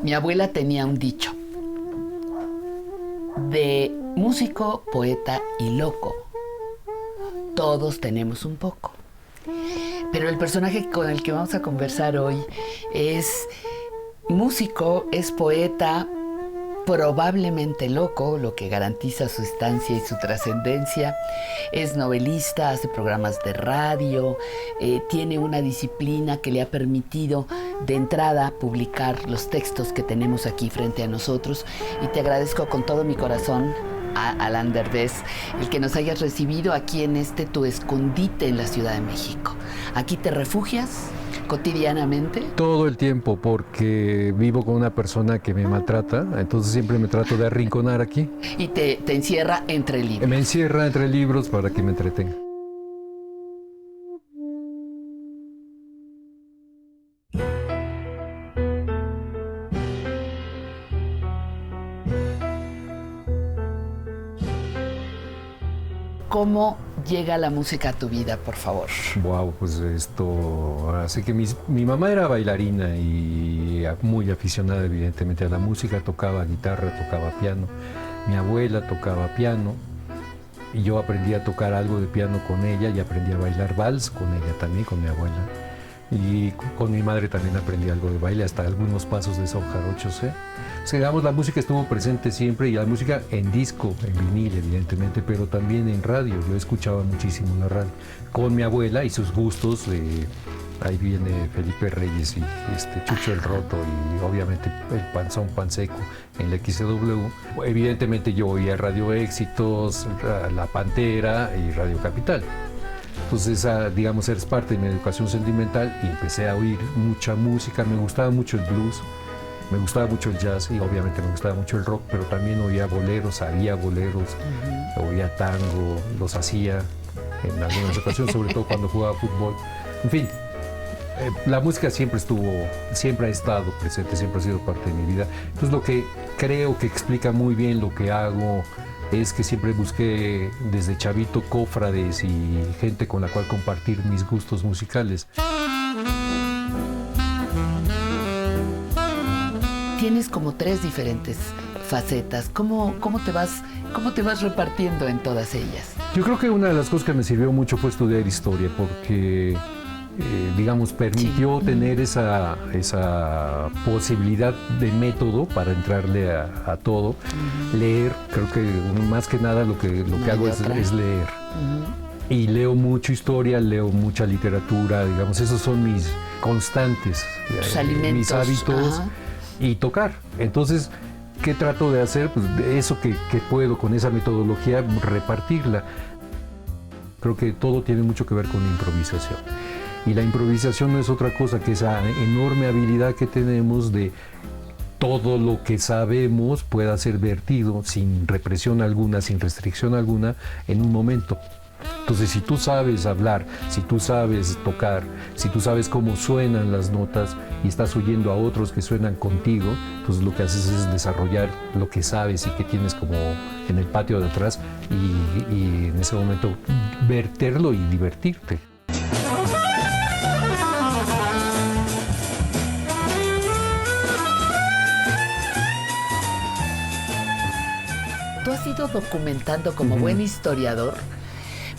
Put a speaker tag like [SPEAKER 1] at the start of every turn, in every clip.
[SPEAKER 1] Mi abuela tenía un dicho: de músico, poeta y loco, todos tenemos un poco. Pero el personaje con el que vamos a conversar hoy es músico, es poeta, probablemente loco, lo que garantiza su estancia y su trascendencia. Es novelista, hace programas de radio, tiene una disciplina que le ha permitido de entrada publicar los textos que tenemos aquí frente a nosotros. Y te agradezco con todo mi corazón, Alan Derbez, el que nos hayas recibido aquí en tu escondite en la Ciudad de México. ¿Aquí te refugias cotidianamente?
[SPEAKER 2] Todo el tiempo, porque vivo con una persona que me maltrata, entonces siempre me trato de arrinconar aquí.
[SPEAKER 1] Y te encierra entre libros.
[SPEAKER 2] Me encierra entre libros para que me entretenga.
[SPEAKER 1] ¿Cómo llega la música a tu vida, por favor?
[SPEAKER 2] Wow, pues así que mi mamá era bailarina y muy aficionada evidentemente a la música, tocaba guitarra, tocaba piano. Mi abuela tocaba piano y yo aprendí a tocar algo de piano con ella y aprendí a bailar vals con ella también, con mi abuela. Y con mi madre también aprendí algo de baile, hasta algunos pasos de son jarochos, ¿eh? O sea, digamos, la música estuvo presente siempre, y la música en disco, en vinil, evidentemente, pero también en radio. Yo escuchaba muchísimo la radio con mi abuela y sus gustos. Ahí viene Felipe Reyes y Chucho el Roto y obviamente el Panzón Panseco en la XW. Evidentemente yo oía Radio Éxitos, La Pantera y Radio Capital. Entonces, digamos, eres parte de mi educación sentimental y empecé a oír mucha música. Me gustaba mucho el blues, me gustaba mucho el jazz y obviamente me gustaba mucho el rock, pero también oía boleros, oía tango, los hacía en algunas ocasiones, sobre todo cuando jugaba fútbol. En fin, la música siempre ha estado presente, siempre ha sido parte de mi vida. Entonces, lo que creo que explica muy bien lo que hago es que siempre busqué desde chavito cofrades y gente con la cual compartir mis gustos musicales.
[SPEAKER 1] Tienes como 3 diferentes facetas. ¿Cómo te vas repartiendo en todas ellas?
[SPEAKER 2] Yo creo que una de las cosas que me sirvió mucho fue estudiar historia, porque digamos, permitió tener esa posibilidad de método para entrarle a todo. Leer, creo que más que nada lo que hago es leer. Y leo mucho historia, leo mucha literatura, digamos, esos son mis constantes, mis hábitos. Y tocar. Entonces, ¿qué trato de hacer? Pues de eso que puedo con esa metodología, repartirla. Creo que todo tiene mucho que ver con improvisación. Y la improvisación no es otra cosa que esa enorme habilidad que tenemos de todo lo que sabemos pueda ser vertido sin represión alguna, sin restricción alguna, en un momento. Entonces, si tú sabes hablar, si tú sabes tocar, si tú sabes cómo suenan las notas y estás oyendo a otros que suenan contigo, entonces lo que haces es desarrollar lo que sabes y que tienes como en el patio de atrás y en ese momento verterlo y divertirte.
[SPEAKER 1] Tú has ido documentando como buen historiador,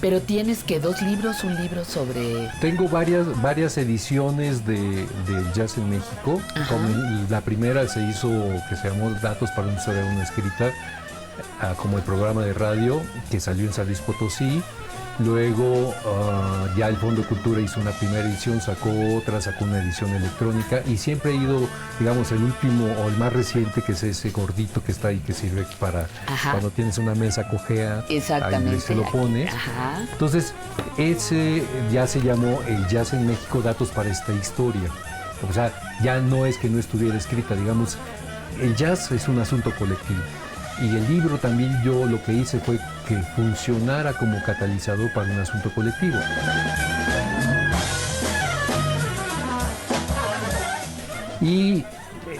[SPEAKER 1] pero tienes que 2 libros, un libro sobre...
[SPEAKER 2] Tengo varias ediciones de jazz en México. La primera se hizo, que se llamó Datos para una historia no escrita, como el programa de radio que salió en San Luis Potosí. Luego ya el Fondo de Cultura hizo una primera edición, sacó una edición electrónica, y siempre he ido, digamos, el último o el más reciente, que es ese gordito que está ahí, que sirve para cuando tienes una mesa cojea, ahí se lo pones. Entonces, ese ya se llamó El Jazz en México, Datos para esta historia. O sea, ya no es que no estuviera escrita, digamos, el jazz es un asunto colectivo. Y el libro también, yo lo que hice fue que funcionara como catalizador para un asunto colectivo. Y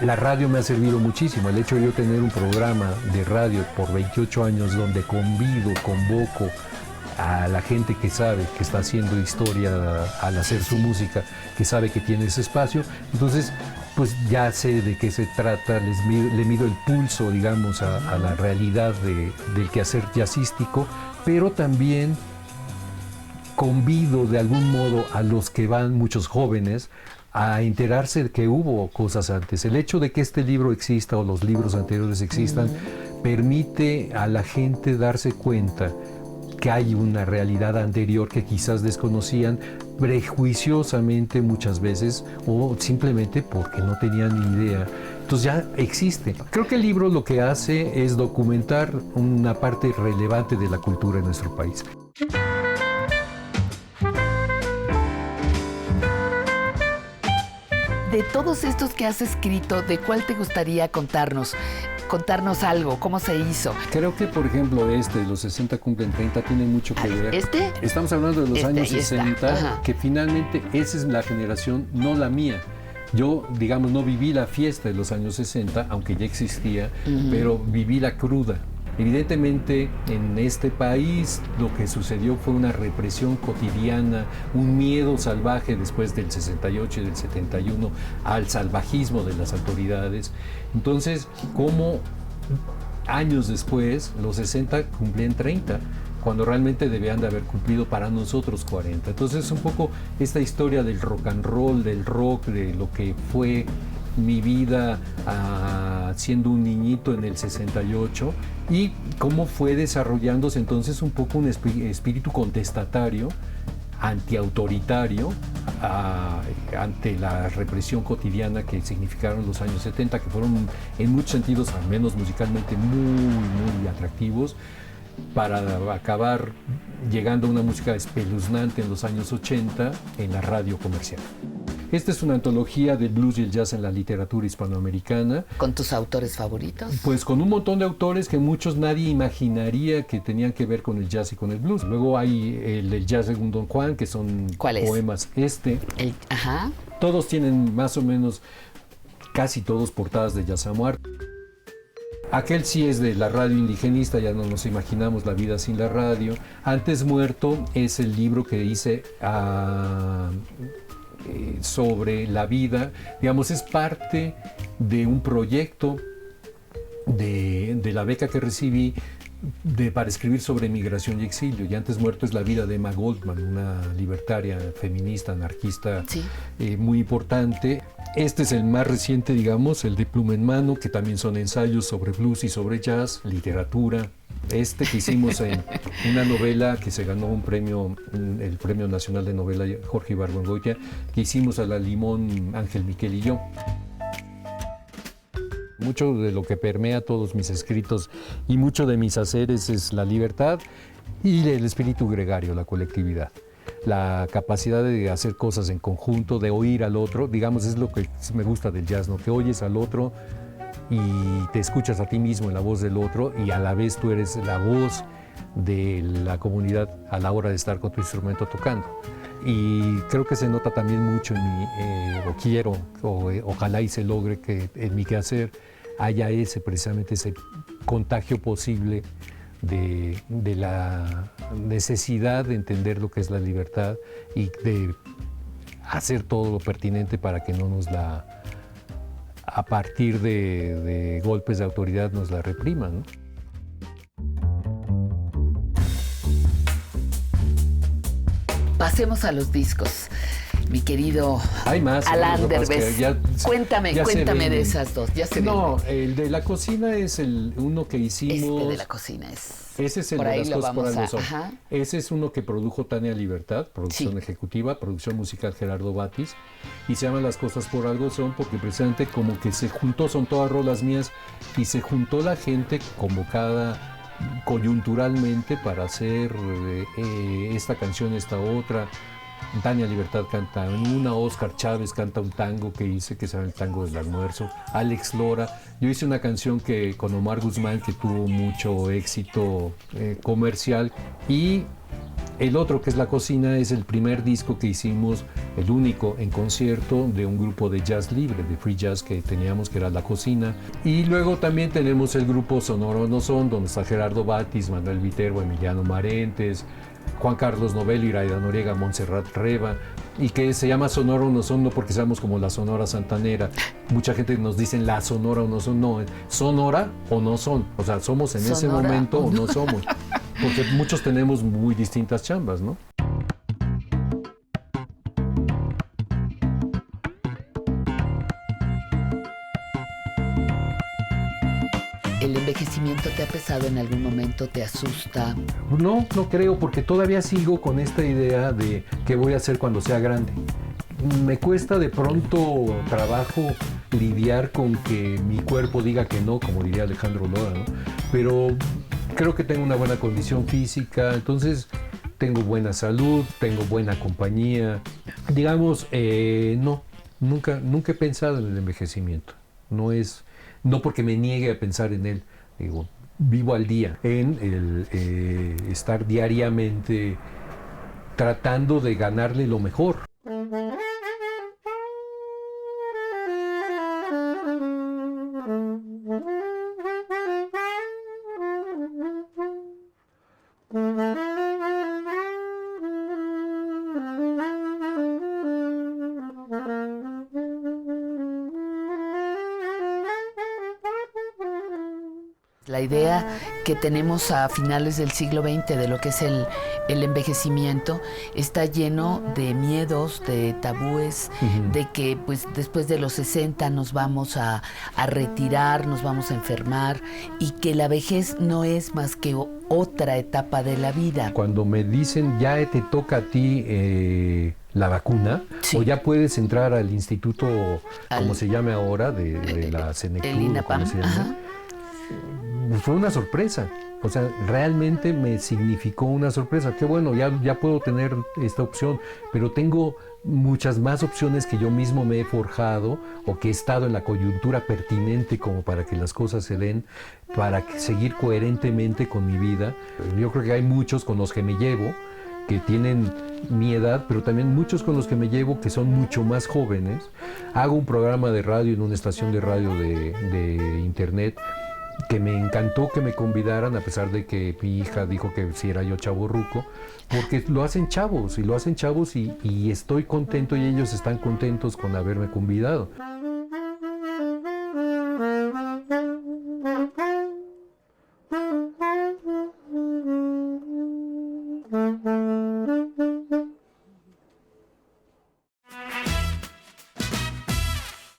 [SPEAKER 2] la radio me ha servido muchísimo. El hecho de yo tener un programa de radio por 28 años donde convoco a la gente que sabe que está haciendo historia al hacer su música, que sabe que tiene ese espacio. Entonces, pues ya sé de qué se trata, le mido el pulso, digamos, a la realidad del quehacer jazzístico, pero también convido de algún modo a los que van, muchos jóvenes, a enterarse de que hubo cosas antes. El hecho de que este libro exista o los libros anteriores existan permite a la gente darse cuenta que hay una realidad anterior que quizás desconocían prejuiciosamente muchas veces o simplemente porque no tenían ni idea. Entonces ya existe. Creo que el libro lo que hace es documentar una parte relevante de la cultura en nuestro país.
[SPEAKER 1] De todos estos que has escrito, ¿de cuál te gustaría contarnos? Contarnos algo, ¿cómo se hizo?
[SPEAKER 2] Creo que, por ejemplo, los 60 cumplen 30, tiene mucho que ver.
[SPEAKER 1] ¿Este?
[SPEAKER 2] Estamos hablando de los años 60, que finalmente esa es la generación, no la mía. Yo, digamos, no viví la fiesta de los años 60, aunque ya existía, pero viví la cruda. Evidentemente, en este país lo que sucedió fue una represión cotidiana, un miedo salvaje después del 68 y del 71 al salvajismo de las autoridades. Entonces, como años después, los 60 cumplían 30, cuando realmente debían de haber cumplido para nosotros 40. Entonces, un poco esta historia del rock and roll, del rock, de lo que fue mi vida siendo un niñito en el 68 y cómo fue desarrollándose entonces un poco un espíritu contestatario, antiautoritario ante la represión cotidiana que significaron los años 70, que fueron en muchos sentidos, al menos musicalmente, muy atractivos, para acabar llegando a una música espeluznante en los años 80 en la radio comercial. Esta es una antología del blues y el jazz en la literatura hispanoamericana.
[SPEAKER 1] ¿Con tus autores favoritos?
[SPEAKER 2] Pues con un montón de autores que nadie imaginaría que tenían que ver con el jazz y con el blues. Luego hay el jazz según Don Juan, que son poemas.
[SPEAKER 1] Ajá.
[SPEAKER 2] Todos tienen más o menos, casi todos portadas de Jazz a Muerte. Aquel sí es de la radio indigenista, ya no nos imaginamos la vida sin la radio. Antes Muerto es el libro que hice sobre la vida, digamos, es parte de un proyecto de la beca que recibí para escribir sobre migración y exilio. Y Antes Muerto es la vida de Emma Goldman, una libertaria, feminista, anarquista, muy importante. Este es el más reciente, digamos, el de Pluma en Mano, que también son ensayos sobre blues y sobre jazz, literatura. Que hicimos en una novela que se ganó un premio, el Premio Nacional de Novela Jorge Ibargüengoitia, que hicimos a la Limón Ángel Miquel y yo. Mucho de lo que permea todos mis escritos y mucho de mis haceres es la libertad y el espíritu gregario, la colectividad. La capacidad de hacer cosas en conjunto, de oír al otro, digamos, es lo que me gusta del jazz, ¿no? Que oyes al otro y te escuchas a ti mismo en la voz del otro y a la vez tú eres la voz de la comunidad a la hora de estar con tu instrumento tocando. Y creo que se nota también mucho en ojalá y se logre que en mi quehacer haya precisamente ese contagio posible de la necesidad de entender lo que es la libertad y de hacer todo lo pertinente para que no nos a partir de golpes de autoridad nos la repriman, ¿no?
[SPEAKER 1] Pasemos a los discos, mi querido
[SPEAKER 2] Hay más,
[SPEAKER 1] Alan Derbez. Cuéntame de esas dos.
[SPEAKER 2] El de la cocina es uno que hicimos.
[SPEAKER 1] Este de la cocina es.
[SPEAKER 2] Ese es el
[SPEAKER 1] por
[SPEAKER 2] de
[SPEAKER 1] ahí
[SPEAKER 2] las
[SPEAKER 1] lo
[SPEAKER 2] cosas por
[SPEAKER 1] vamos
[SPEAKER 2] algo son.
[SPEAKER 1] Ajá.
[SPEAKER 2] Ese es uno que produjo Tania Libertad, producción ejecutiva, producción musical Gerardo Batis, y se llama Las cosas por algo son, porque precisamente como que se juntó, son todas rolas mías, y se juntó la gente convocada coyunturalmente para hacer esta canción, esta otra. Tania Libertad canta una, Óscar Chávez canta un tango que hice, que se llama El Tango del Almuerzo, Alex Lora. Yo hice una canción con Omar Guzmán que tuvo mucho éxito comercial, y el otro, que es La Cocina, es el primer disco que hicimos, el único en concierto de un grupo de jazz libre, de free jazz que teníamos, que era La Cocina. Y luego también tenemos el grupo Sonoro No Son, donde está Gerardo Batis, Manuel Viterbo, Emiliano Marentes, Juan Carlos Novello, Iraida Noriega, Montserrat Reva, y que se llama Sonora o no son, no porque seamos como la Sonora Santanera. Mucha gente nos dice la Sonora o no son, no, Sonora o no son, o sea, somos en ese
[SPEAKER 1] Sonora
[SPEAKER 2] momento
[SPEAKER 1] o
[SPEAKER 2] o no somos, porque muchos tenemos muy distintas chambas, ¿no?
[SPEAKER 1] ¿El envejecimiento te ha pesado en algún momento? ¿Te asusta?
[SPEAKER 2] No, no creo, porque todavía sigo con esta idea de qué voy a hacer cuando sea grande. Me cuesta de pronto trabajo lidiar con que mi cuerpo diga que no, como diría Alejandro Lora, ¿no? Pero creo que tengo una buena condición física, entonces tengo buena salud, tengo buena compañía. Digamos, no, nunca he pensado en el envejecimiento. No porque me niegue a pensar en él, digo, vivo al día en el estar diariamente tratando de ganarle lo mejor.
[SPEAKER 1] La idea que tenemos a finales del siglo XX de lo que es el envejecimiento está lleno de miedos, de tabúes, de que pues después de los 60 nos vamos a retirar, nos vamos a enfermar y que la vejez no es más que otra etapa de la vida.
[SPEAKER 2] Cuando me dicen ya te toca a ti la vacuna,
[SPEAKER 1] Sí.
[SPEAKER 2] o ya puedes entrar al instituto, como se llame ahora, de la Senectud,
[SPEAKER 1] el INAPAM,
[SPEAKER 2] como se llame,
[SPEAKER 1] ajá.
[SPEAKER 2] fue una sorpresa. O sea, realmente me significó una sorpresa. Qué bueno, ya puedo tener esta opción, pero tengo muchas más opciones que yo mismo me he forjado o que he estado en la coyuntura pertinente como para que las cosas se den, para seguir coherentemente con mi vida. Yo creo que hay muchos con los que me llevo que tienen mi edad, pero también muchos con los que me llevo que son mucho más jóvenes. Hago un programa de radio en una estación de radio de internet que me encantó que me convidaran, a pesar de que mi hija dijo que si era yo chavorruco, porque lo hacen chavos y estoy contento y ellos están contentos con haberme convidado.